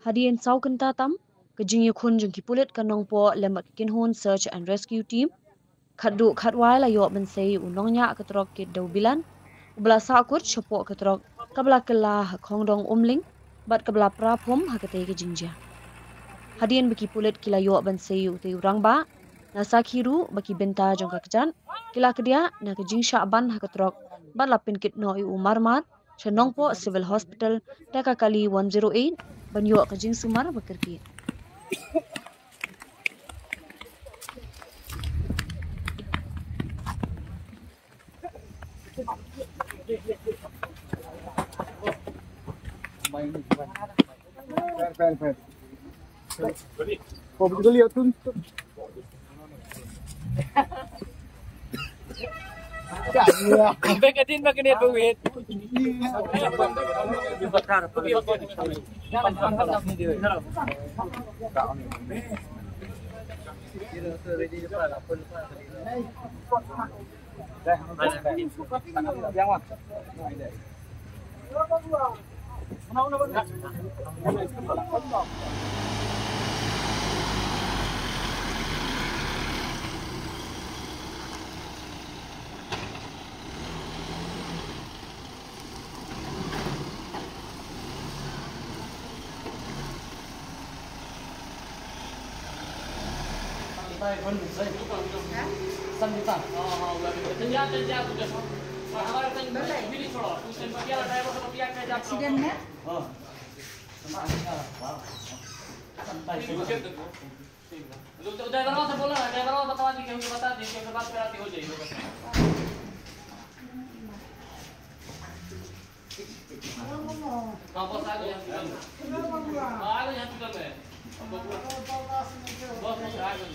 Hadian sau kenta tam, kejing yukun jeng kipulit kanong po lemat kinhun search and rescue team. Khaddu khadwai la yok mensei unongnya ketrok kit daubilan. Ubla sakut shopok ketrok kabla kelah kongdong umling, bat kabla prapum hakate kejingja. Hadian baki pulit kila yok mensei utai urang ba, nasa kiru baki benta jong kakejan, kila kedia na kejing syakban hakatrok bat lapin kit no umar mat, shenong po civil hospital daka kali 108 ban yok kejing sumar bakirki. Fair. Kau betul lihat tu. Sampai ke tin makin itu wait. Accident में ड्राइवर से बोला ना, ड्राइवर बता दी क्योंकि बता दी कि बात कराती हो जाएगी। हाँ बस आ गए हॉस्पिटल में, आ गए हॉस्पिटल में, बस आ गए।